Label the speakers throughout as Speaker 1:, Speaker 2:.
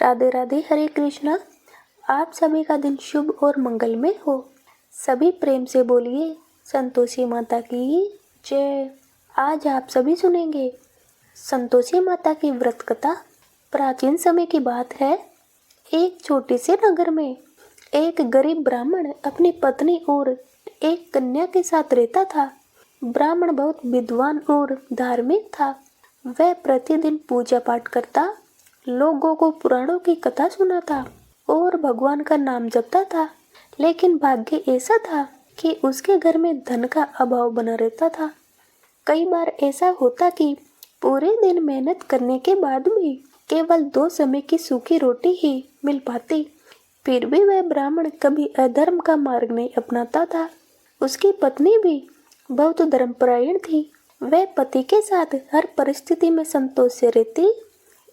Speaker 1: राधे राधे, हरे कृष्णा। आप सभी का दिन शुभ और मंगलमय हो। सभी प्रेम से बोलिए संतोषी माता की जय। आज आप सभी सुनेंगे संतोषी माता की व्रत कथा। प्राचीन समय की बात है। एक छोटे से नगर में एक गरीब ब्राह्मण अपनी पत्नी और एक कन्या के साथ रहता था। ब्राह्मण बहुत विद्वान और धार्मिक था। वह प्रतिदिन पूजा पाठ करता, लोगों को पुराणों की कथा सुनाता और भगवान का नाम जपता था। लेकिन भाग्य ऐसा था कि उसके घर में धन का अभाव बना रहता था। कई बार ऐसा होता कि पूरे दिन मेहनत करने के बाद भी केवल 2 समय की सूखी रोटी ही मिल पाती। फिर भी वह ब्राह्मण कभी अधर्म का मार्ग नहीं अपनाता था। उसकी पत्नी भी बहुत धर्मपरायण थी। वह पति के साथ हर परिस्थिति में संतोष से रहती।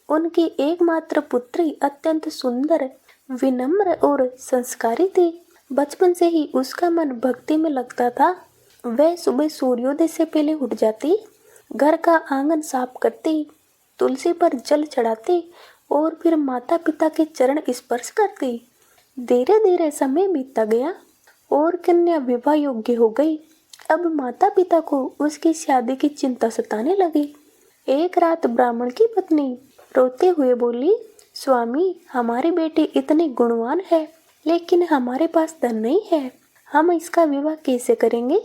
Speaker 1: उनकी एकमात्र पुत्री अत्यंत सुंदर, विनम्र और संस्कारी थी। बचपन से ही उसका मन भक्ति में लगता था। वह सुबह सूर्योदय से पहले उठ जाती, घर का आंगन साफ करती, तुलसी पर जल चढ़ाती और फिर माता पिता के चरण स्पर्श करती। धीरे धीरे समय बीतता गया और कन्या विवाह योग्य हो गई। अब माता पिता को उसकी शादी की चिंता सताने लगी। एक रात ब्राह्मण की पत्नी रोते हुए बोली, स्वामी, हमारी बेटी इतनी गुणवान है, लेकिन हमारे पास धन नहीं है। हम इसका विवाह कैसे करेंगे?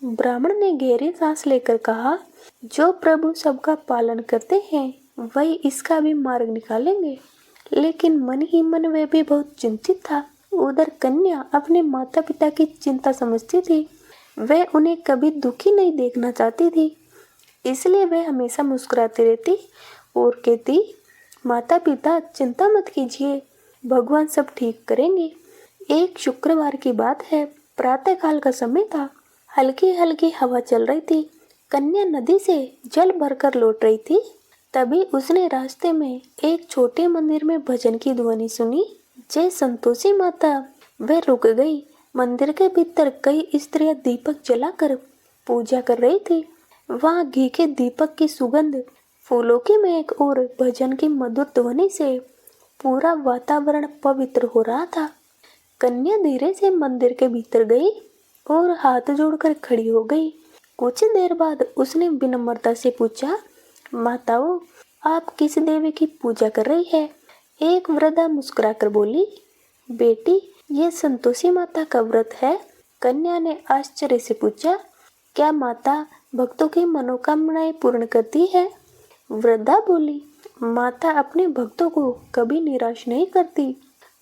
Speaker 1: ब्राह्मण ने गहरी सांस लेकर कहा, जो प्रभु सबका पालन करते हैं वही इसका भी मार्ग निकालेंगे। लेकिन मन ही मन वह भी बहुत चिंतित था। उधर कन्या अपने माता पिता की चिंता समझती थी। वह उन्हें कभी दुखी नहीं देखना चाहती थी, इसलिए वह हमेशा मुस्कुराती रहती और कहती, माता पिता चिंता मत कीजिए, भगवान सब ठीक करेंगे। एक शुक्रवार की बात है। प्रातःकाल का समय था। हल्की हल्की हवा चल रही थी। कन्या नदी से जल भरकर लौट रही थी। तभी उसने रास्ते में एक छोटे मंदिर में भजन की ध्वनि सुनी, जय संतोषी माता। वह रुक गई। मंदिर के भीतर कई स्त्रियां दीपक जलाकर पूजा कर रही थी। वहां घी के दीपक की सुगंध, फूलों की महक और भजन की मधुर ध्वनि से पूरा वातावरण पवित्र हो रहा था। कन्या धीरे से मंदिर के भीतर गई और हाथ जोड़कर खड़ी हो गई। कुछ देर बाद उसने विनम्रता से पूछा, माताओं, आप किस देवी की पूजा कर रही है? एक वृद्धा मुस्कुराकर बोली, बेटी, ये संतोषी माता का व्रत है। कन्या ने आश्चर्य से पूछा, क्या माता भक्तों की मनोकामनाएं पूर्ण करती है? वृद्धा बोली, माता अपने भक्तों को कभी निराश नहीं करती।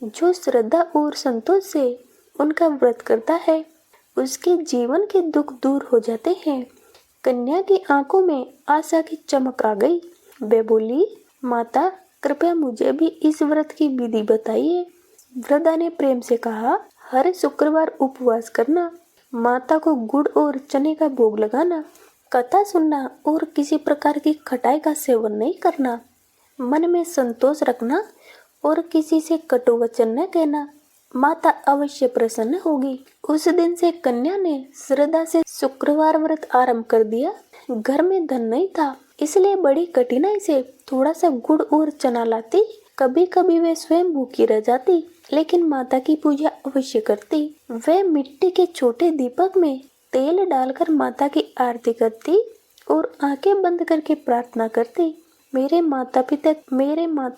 Speaker 1: जो श्रद्धा और संतोष से उनका व्रत करता है, उसके जीवन के दुख दूर हो जाते हैं। कन्या की आंखों में आशा की चमक आ गई। वे बोली, माता, कृपया मुझे भी इस व्रत की विधि बताइए। वृद्धा ने प्रेम से कहा, हर शुक्रवार उपवास करना, माता को गुड़ और चने का भोग लगाना, कथा सुनना और किसी प्रकार की खटाई का सेवन नहीं करना, मन में संतोष रखना और किसी से कटु वचन न कहना। माता अवश्य प्रसन्न होगी। उस दिन से कन्या ने श्रद्धा से शुक्रवार व्रत आरंभ कर दिया। घर में धन नहीं था, इसलिए बड़ी कठिनाई से थोड़ा सा गुड़ और चना लाती। कभी कभी वे स्वयं भूखी रह जाती, लेकिन माता की पूजा अवश्य करती। वे मिट्टी के छोटे दीपक में तेल डालकर माता की आरती करती और आंखें बंद करके प्रार्थना करती, मेरे माता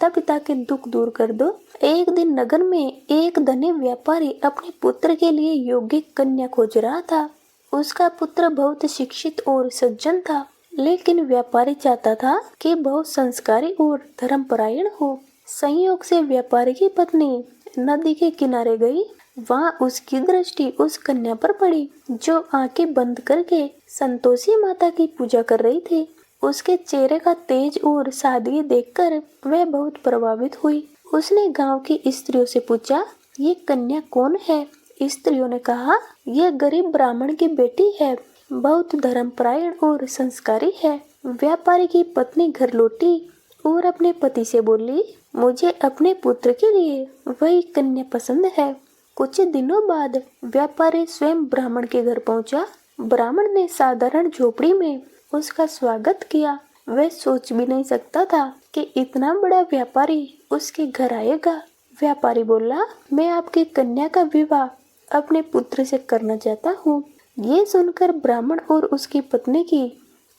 Speaker 1: पिता के दुख दूर कर दो। एक दिन नगर में एक धनी व्यापारी अपने पुत्र के लिए योग्य कन्या खोज रहा था। उसका पुत्र बहुत शिक्षित और सज्जन था, लेकिन व्यापारी चाहता था कि बहुत संस्कारी और धर्मपरायण हो। संयोग से व्यापारी की पत्नी नदी के किनारे गई। वहां उसकी दृष्टि उस कन्या पर पड़ी, जो आंखें बंद करके संतोषी माता की पूजा कर रही थी। उसके चेहरे का तेज और सादगी देखकर वह बहुत प्रभावित हुई। उसने गांव की स्त्रियों से पूछा, ये कन्या कौन है? स्त्रियों ने कहा, यह गरीब ब्राह्मण की बेटी है, बहुत धर्मपरायण और संस्कारी है। व्यापारी की पत्नी घर लौटी और अपने पति से बोली, मुझे अपने पुत्र के लिए वही कन्या पसंद है। कुछ दिनों बाद व्यापारी स्वयं ब्राह्मण के घर पहुंचा। ब्राह्मण ने साधारण झोपड़ी में उसका स्वागत किया। वह सोच भी नहीं सकता था कि इतना बड़ा व्यापारी उसके घर आएगा। व्यापारी बोला, मैं आपकी कन्या का विवाह अपने पुत्र से करना चाहता हूँ। ये सुनकर ब्राह्मण और उसकी पत्नी की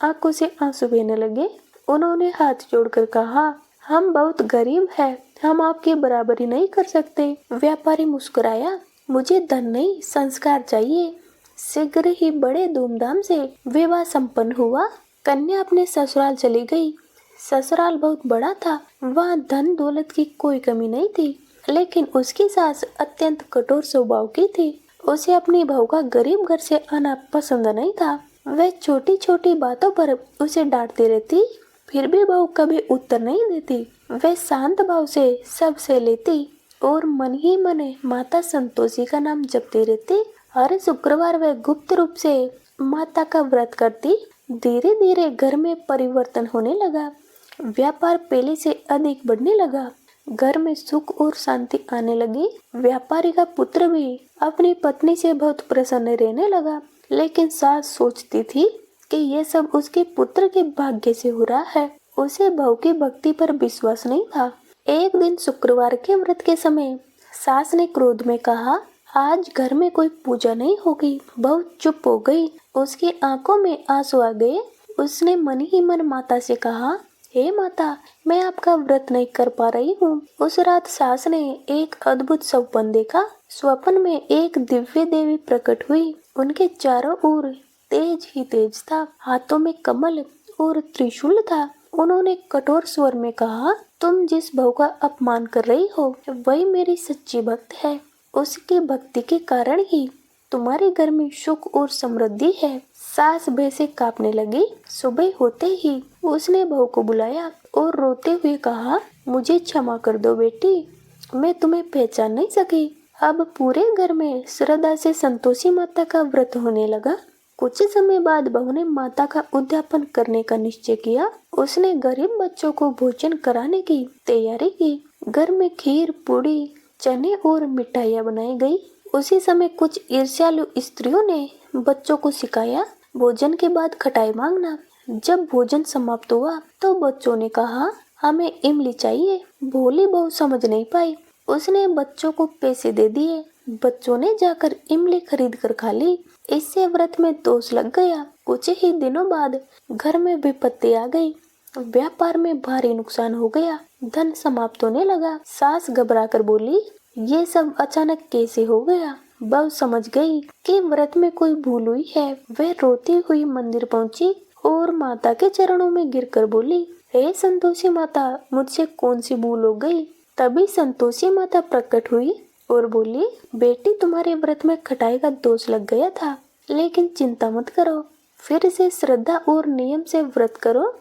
Speaker 1: आंखों से आंसू बहने लगे। उन्होंने हाथ जोड़कर कहा, हम बहुत गरीब हैं, हम आपकी बराबरी नहीं कर सकते। व्यापारी मुस्कुराया, मुझे धन नहीं संस्कार चाहिए। शीघ्र ही बड़े धूमधाम से विवाह संपन्न हुआ। कन्या अपने ससुराल चली गई। ससुराल बहुत बड़ा था, वहाँ धन दौलत की कोई कमी नहीं थी, लेकिन उसकी सास अत्यंत कठोर स्वभाव की थी। उसे अपनी बहू का गरीब घर से आना पसंद नहीं था। वह छोटी छोटी बातों पर उसे डांटती रहती, फिर भी बहू कभी उत्तर नहीं देती। वह शांत भाव से सबसे लेती और मन ही मन माता संतोषी का नाम जपती रहती। हर शुक्रवार वह गुप्त रूप से माता का व्रत करती। धीरे धीरे घर में परिवर्तन होने लगा। व्यापार पहले से अधिक बढ़ने लगा। घर में सुख और शांति आने लगी। व्यापारी का पुत्र भी अपनी पत्नी से बहुत प्रसन्न रहने लगा, लेकिन सास सोचती थी कि यह सब उसके पुत्र के भाग्य से हो रहा है। उसे बहू की भक्ति पर विश्वास नहीं था। एक दिन शुक्रवार के व्रत के समय सास ने क्रोध में कहा, आज घर में कोई पूजा नहीं होगी। बहू चुप हो गई। उसकी आंखों में आंसू आ गए। उसने मन ही मन माता से कहा, हे माता, मैं आपका व्रत नहीं कर पा रही हूँ। उस रात सास ने एक अद्भुत स्वप्न देखा। स्वप्न में एक दिव्य देवी प्रकट हुई। उनके चारों ओर तेज ही तेज था। हाथों में कमल और त्रिशूल था। उन्होंने कठोर स्वर में कहा, तुम जिस बहू का अपमान कर रही हो वही मेरी सच्ची भक्त है। उसकी भक्ति के कारण ही तुम्हारे घर में सुख और समृद्धि है। सास भय से कांपने लगी। सुबह होते ही उसने बहू को बुलाया और रोते हुए कहा, मुझे क्षमा कर दो बेटी, मैं तुम्हें पहचान नहीं सकी। अब पूरे घर में श्रद्धा से संतोषी माता का व्रत होने लगा। कुछ समय बाद बहू ने माता का उद्यापन करने का निश्चय किया। उसने गरीब बच्चों को भोजन कराने की तैयारी की। घर में खीर, पूड़ी, चने और मिठाइयाँ बनाई गई। उसी समय कुछ ईर्ष्यालु स्त्रियों ने बच्चों को सिखाया, भोजन के बाद खटाई मांगना। जब भोजन समाप्त हुआ तो बच्चों ने कहा, हमें इमली चाहिए। भोली बहू समझ नहीं पाई। उसने बच्चों को पैसे दे दिए। बच्चों ने जाकर इमली खरीद कर खा ली। इससे व्रत में दोष लग गया। कुछ ही दिनों बाद घर में विपत्ति आ गई। व्यापार में भारी नुकसान हो गया। धन समाप्त होने लगा। सास घबराकर बोली, ये सब अचानक कैसे हो गया? बहू समझ गई कि व्रत में कोई भूल हुई है। वह रोती हुई मंदिर पहुंची और माता के चरणों में गिरकर बोली, हे संतोषी माता, मुझसे कौन सी भूल हो गई? तभी संतोषी माता प्रकट हुई और बोली, बेटी, तुम्हारे व्रत में खटाई का दोष लग गया था, लेकिन चिंता मत करो, फिर से श्रद्धा और नियम से व्रत करो।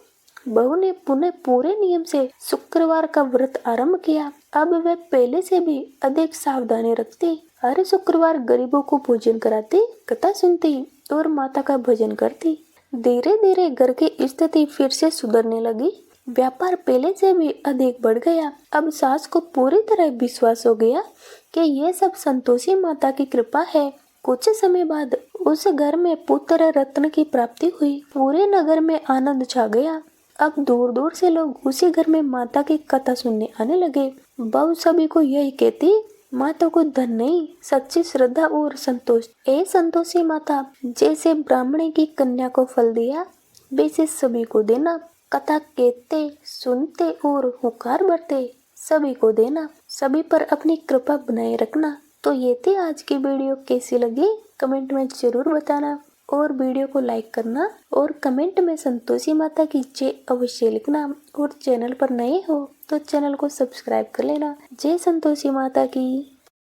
Speaker 1: बहू ने पुनः पूरे नियम से शुक्रवार का व्रत आरंभ किया। अब वह पहले से भी अधिक सावधानी रखती। हर शुक्रवार गरीबों को भोजन कराती, कथा सुनती और माता का भजन करती। धीरे धीरे घर की स्थिति फिर से सुधरने लगी। व्यापार पहले से भी अधिक बढ़ गया। अब सास को पूरी तरह विश्वास हो गया कि ये सब संतोषी माता की कृपा है। कुछ समय बाद उस घर में पुत्र रत्न की प्राप्ति हुई। पूरे नगर में आनंद छा गया। अब दूर दूर से लोग उसी घर में माता की कथा सुनने आने लगे। बहू सभी को यही कहती, माता को धन नहीं, सच्ची श्रद्धा और संतोष। ए संतोषी माता, जैसे ब्राह्मणी की कन्या को फल दिया, वैसे सभी को देना। कथा कहते, सुनते और हुंकार भरते सभी को देना। सभी पर अपनी कृपा बनाए रखना। तो ये थी आज की वीडियो। कैसी लगी कमेंट में जरूर बताना और वीडियो को लाइक करना और कमेंट में संतोषी माता की जय अवश्य लिखना। और चैनल पर नए हो तो चैनल को सब्सक्राइब कर लेना। जय संतोषी माता की।